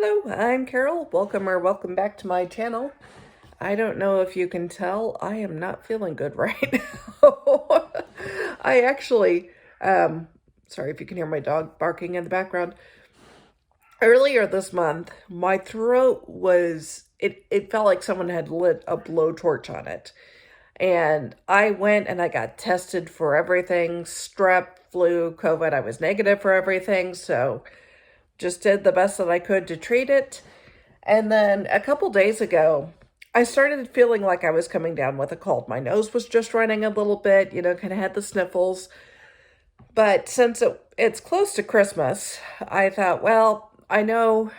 Hello, I'm Carol. Welcome back to my channel. I don't know if you can tell, I am not feeling good right now. I actually, sorry if you can hear my dog barking in the background. Earlier this month, my throat it felt like someone had lit a blowtorch on it. And I went and I got tested for everything, strep, flu, COVID. I was negative for everything, so just did the best that I could to treat it. And then a couple days ago, I started feeling like I was coming down with a cold. My nose was just running a little bit, kind of had the sniffles. But since it's close to Christmas, I thought, well, I know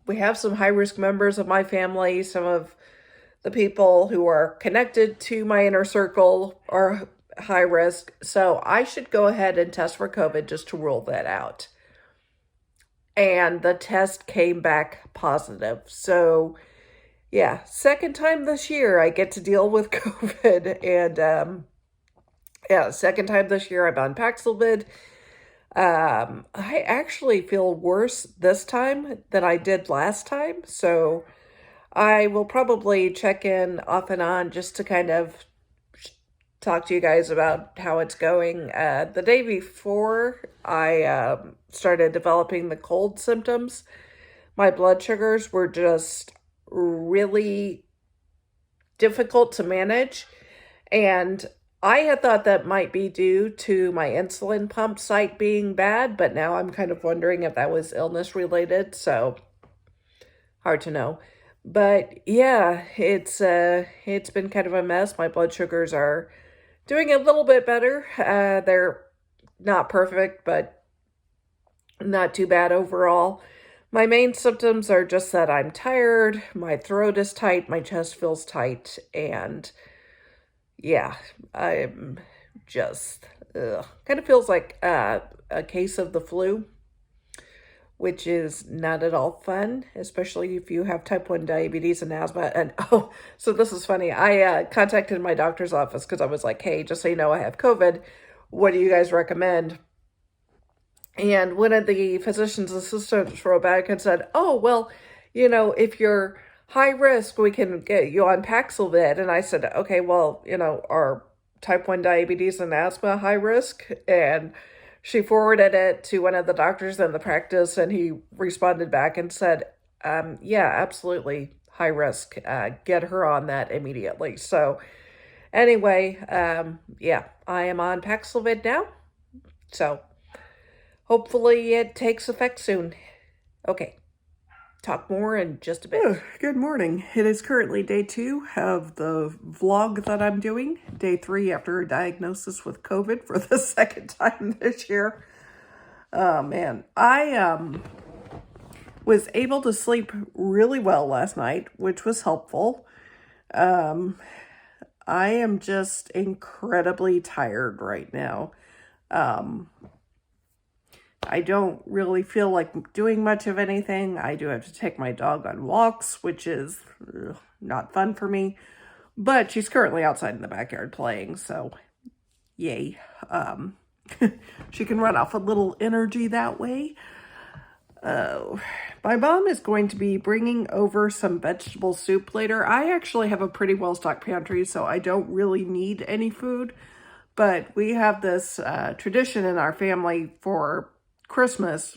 we have some high-risk members of my family, some of the people who are connected to my inner circle are high risk, so I should go ahead and test for COVID just to rule that out. And the test came back positive. So yeah, second time this year I get to deal with COVID. And yeah, second time this year I'm on Paxlovid. I actually feel worse this time than I did last time. So I will probably check in off and on just to kind of talk to you guys about how it's going. The day before I started developing the cold symptoms, my blood sugars were just really difficult to manage. And I had thought that might be due to my insulin pump site being bad, but now I'm kind of wondering if that was illness related. So hard to know. But yeah, it's been kind of a mess. My blood sugars are doing a little bit better. They're not perfect, but not too bad overall. My main symptoms are just that I'm tired, my throat is tight, my chest feels tight, and yeah, I'm just, kind of feels like a case of the flu, which is not at all fun, especially if you have type 1 diabetes and asthma. And oh, so this is funny. I contacted my doctor's office because I was like, hey, just so you know, I have COVID. What do you guys recommend? And one of the physician's assistants wrote back and said, oh, well, if you're high risk, we can get you on Paxlovid. And I said, okay, well, are type 1 diabetes and asthma high risk? And she forwarded it to one of the doctors in the practice, and he responded back and said, yeah, absolutely high risk. Get her on that immediately. So anyway, yeah, I am on Paxlovid now. So hopefully it takes effect soon. Okay, talk more in just a bit. Oh, good morning. It is currently day 2 of the vlog that I'm doing. Day 3 after a diagnosis with COVID for the second time this year. Oh man, I was able to sleep really well last night, which was helpful. I am just incredibly tired right now. I don't really feel like doing much of anything. I do have to take my dog on walks, which is not fun for me. But she's currently outside in the backyard playing, so yay. She can run off a little energy that way. My mom is going to be bringing over some vegetable soup later. I actually have a pretty well-stocked pantry, so I don't really need any food. But we have this tradition in our family for Christmas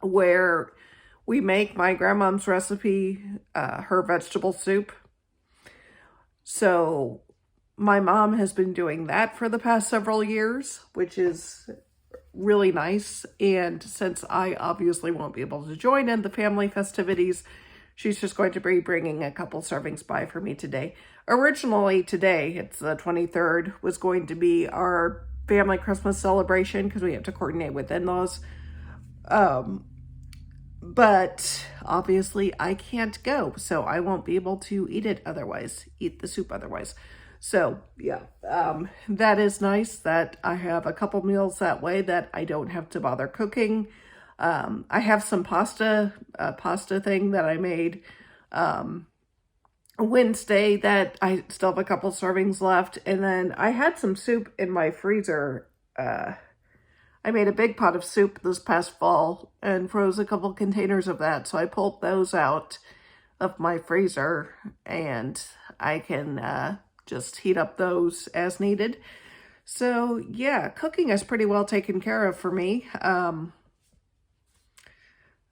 where we make my grandmom's recipe, her vegetable soup. So my mom has been doing that for the past several years, which is really nice. And since I obviously won't be able to join in the family festivities, she's just going to be bringing a couple servings by for me today. Originally today, it's the 23rd, was going to be our family Christmas celebration because we have to coordinate with in-laws. But obviously I can't go, so I won't be able to eat the soup otherwise. So yeah, that is nice that I have a couple meals that way that I don't have to bother cooking. I have some pasta thing that I made Wednesday that I still have a couple servings left. And then I had some soup in my freezer. I made a big pot of soup this past fall and froze a couple containers of that. So I pulled those out of my freezer and I can just heat up those as needed. So yeah, cooking is pretty well taken care of for me.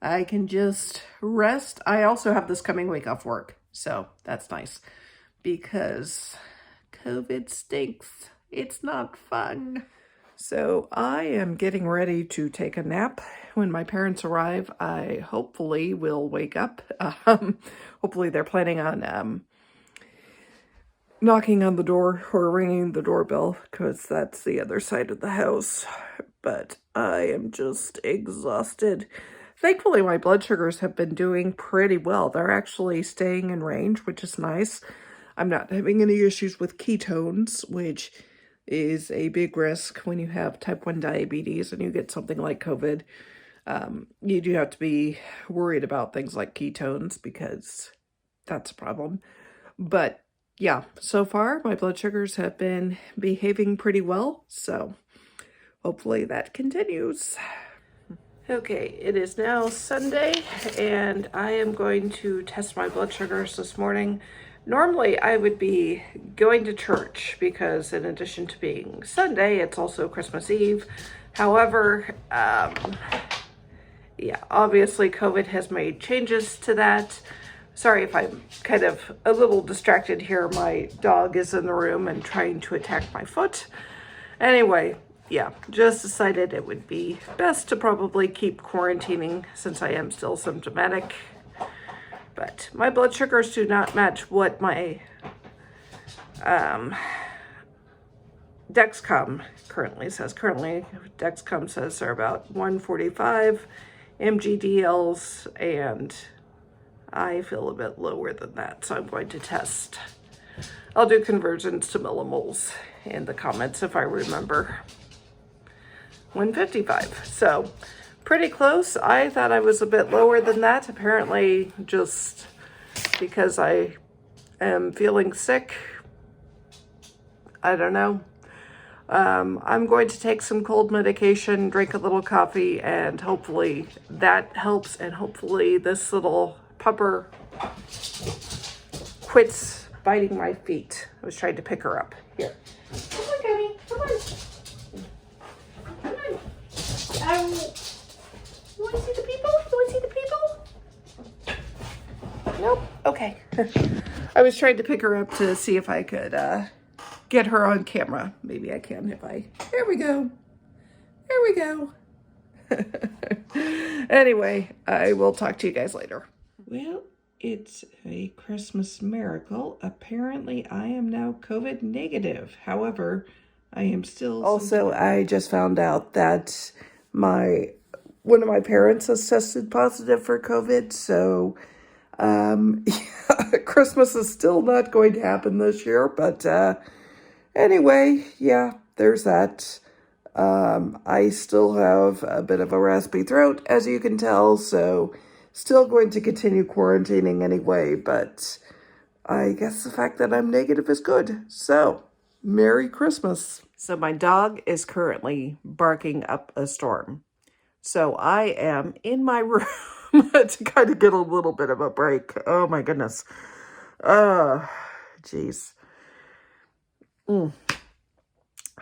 I can just rest. I also have this coming week off work, so that's nice because COVID stinks. It's not fun. So I am getting ready to take a nap. When my parents arrive, I hopefully will wake up. Hopefully they're planning on knocking on the door or ringing the doorbell because that's the other side of the house. But I am just exhausted. Thankfully, my blood sugars have been doing pretty well. They're actually staying in range, which is nice. I'm not having any issues with ketones, which is a big risk when you have type 1 diabetes and you get something like COVID. You do have to be worried about things like ketones because that's a problem. But yeah, so far my blood sugars have been behaving pretty well, so hopefully that continues. Okay, it is now Sunday, and I am going to test my blood sugars this morning. Normally, I would be going to church because in addition to being Sunday, it's also Christmas Eve. However, yeah, obviously COVID has made changes to that. Sorry if I'm kind of a little distracted here. My dog is in the room and trying to attack my foot. Anyway, yeah, just decided it would be best to probably keep quarantining since I am still symptomatic. But my blood sugars do not match what my Dexcom currently says. Currently, Dexcom says they're about 145 mg/dL, and I feel a bit lower than that, so I'm going to test. I'll do conversions to millimoles in the comments if I remember. 155, so pretty close. I thought I was a bit lower than that. Apparently, just because I am feeling sick, I don't know. I'm going to take some cold medication, drink a little coffee, and hopefully that helps, and hopefully this little pupper quits biting my feet. I was trying to pick her up. Here. Come on, Gabby. Come on. Come on. You want to see the people? You want to see the people? Nope. Okay. I was trying to pick her up to see if I could get her on camera. Maybe I can if I... There we go. There we go. Anyway, I will talk to you guys later. Well, it's a Christmas miracle. Apparently, I am now COVID negative. However, I am still... Also, I just found out that one of my parents has tested positive for COVID, so yeah, Christmas is still not going to happen this year, but anyway, yeah, there's that. I still have a bit of a raspy throat, as you can tell, so still going to continue quarantining anyway, but I guess the fact that I'm negative is good. So, Merry Christmas. So my dog is currently barking up a storm. So I am in my room to kind of get a little bit of a break. Oh my goodness. Jeez.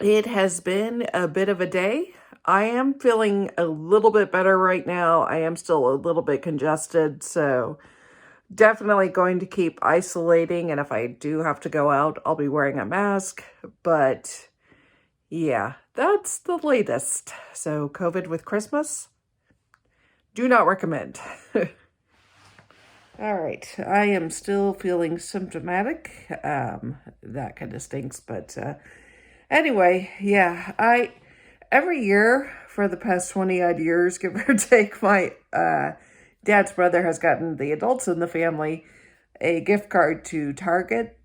It has been a bit of a day. I am feeling a little bit better right now. I am still a little bit congested, so definitely going to keep isolating. And if I do have to go out, I'll be wearing a mask. But yeah, that's the latest. So COVID with Christmas, do not recommend. All right, I am still feeling symptomatic. That kind of stinks, but anyway, yeah, every year for the past 20 odd years, give or take, my dad's brother has gotten the adults in the family a gift card to Target.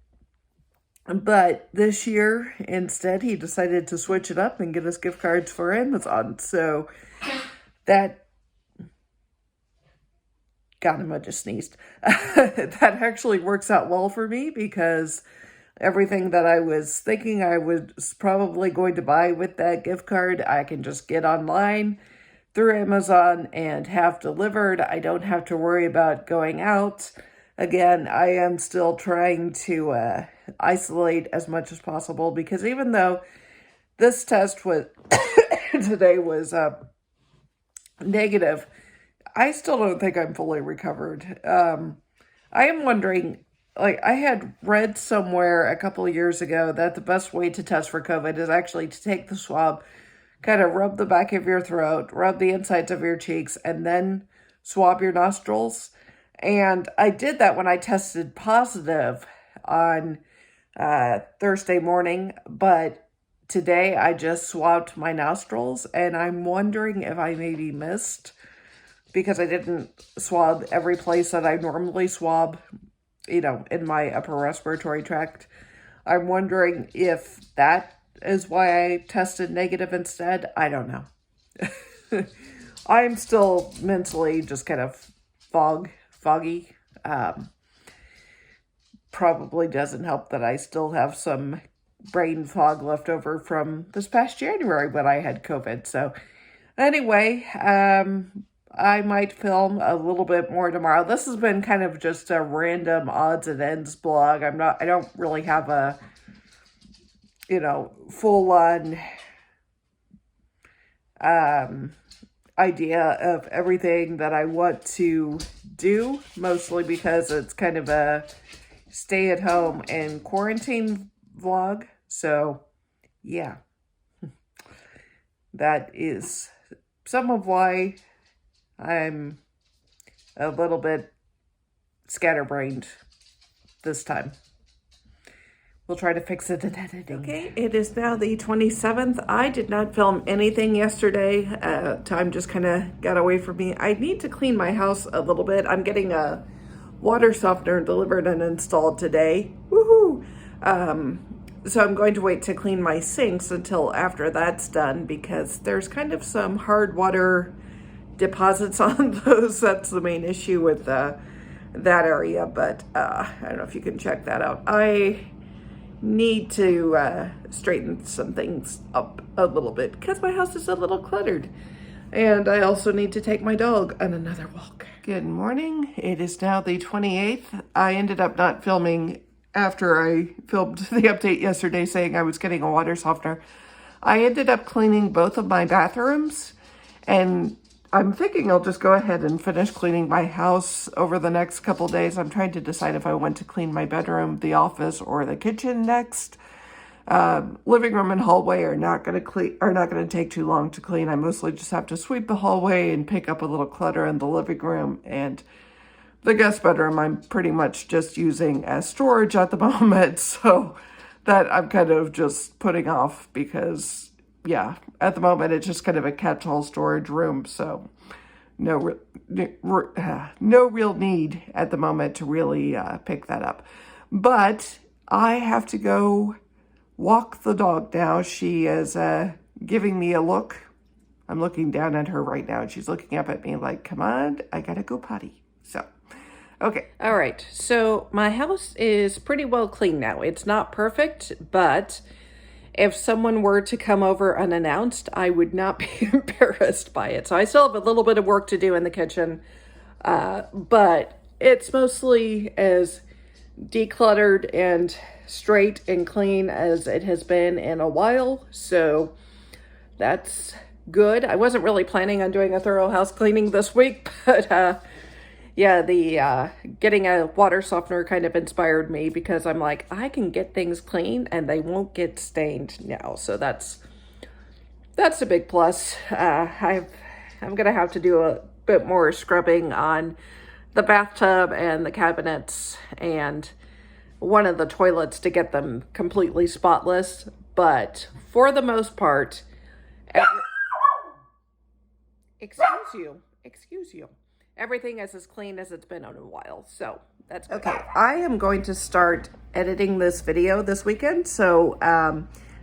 But this year, instead, he decided to switch it up and get us gift cards for Amazon. So that, God, I just sneezed. That actually works out well for me because everything that I was thinking I was probably going to buy with that gift card, I can just get online through Amazon and have delivered. I don't have to worry about going out. Again, I am still trying to isolate as much as possible, because even though this test was today was negative, I still don't think I'm fully recovered. I am wondering, like, I had read somewhere a couple of years ago that the best way to test for COVID is actually to take the swab, kind of rub the back of your throat, rub the insides of your cheeks, and then swab your nostrils. And I did that when I tested positive on Thursday morning, but today I just swabbed my nostrils, and I'm wondering if I maybe missed, because I didn't swab every place that I normally swab, you know, in my upper respiratory tract. I'm wondering if that is why I tested negative instead. I don't know. I'm still mentally just kind of foggy. Probably doesn't help that I still have some brain fog left over from this past January when I had COVID. So anyway, I might film a little bit more tomorrow. This has been kind of just a random odds and ends blog. I don't really have a, you know, full on idea of everything that I want to do, mostly because it's kind of a stay at home and quarantine vlog. So yeah, that is some of why I'm a little bit scatterbrained this time. We'll try to fix it in editing. Okay, it is now the 27th. I did not film anything yesterday. Time just kind of got away from me. I need to clean my house a little bit. I'm getting a water softener delivered and installed today. Woohoo! So I'm going to wait to clean my sinks until after that's done, because there's kind of some hard water deposits on those. That's the main issue with that area, but I don't know if you can check that out. I need to straighten some things up a little bit because my house is a little cluttered, and I also need to take my dog on another walk. Good morning. It is now the 28th. I ended up not filming after I filmed the update yesterday saying I was getting a water softener. I ended up cleaning both of my bathrooms, and I'm thinking I'll just go ahead and finish cleaning my house over the next couple days. I'm trying to decide if I want to clean my bedroom, the office, or the kitchen next. Living room and hallway are not going to take too long to clean. I mostly just have to sweep the hallway and pick up a little clutter in the living room, and the guest bedroom I'm pretty much just using as storage at the moment. So that I'm kind of just putting off because, yeah, at the moment it's just kind of a catch-all storage room. So no real need at the moment to really pick that up. But I have to go walk the dog now. She is giving me a look. I'm looking down at her right now, and she's looking up at me like, come on, I gotta go potty. So, okay. All right, so my house is pretty well clean now. It's not perfect, but if someone were to come over unannounced, I would not be embarrassed by it. So I still have a little bit of work to do in the kitchen, but it's mostly as decluttered and straight and clean as it has been in a while. So that's good. I wasn't really planning on doing a thorough house cleaning this week, but yeah, the getting a water softener kind of inspired me, because I'm like, I can get things clean and they won't get stained now. So that's a big plus. I'm gonna have to do a bit more scrubbing on the bathtub and the cabinets and one of the toilets to get them completely spotless. But for the most part, excuse you. Everything is as clean as it's been in a while. So that's good. Okay. I am going to start editing this video this weekend. So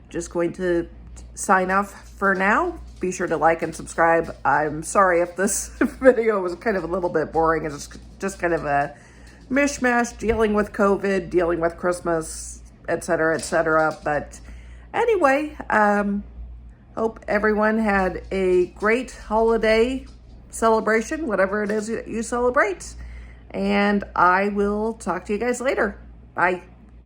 just going to sign off for now. Be sure to like and subscribe. I'm sorry if this video was kind of a little bit boring. It's just kind of a mishmash, dealing with COVID, dealing with Christmas, etc., etc. But anyway, hope everyone had a great holiday celebration, whatever it is that you celebrate. And I will talk to you guys later. Bye.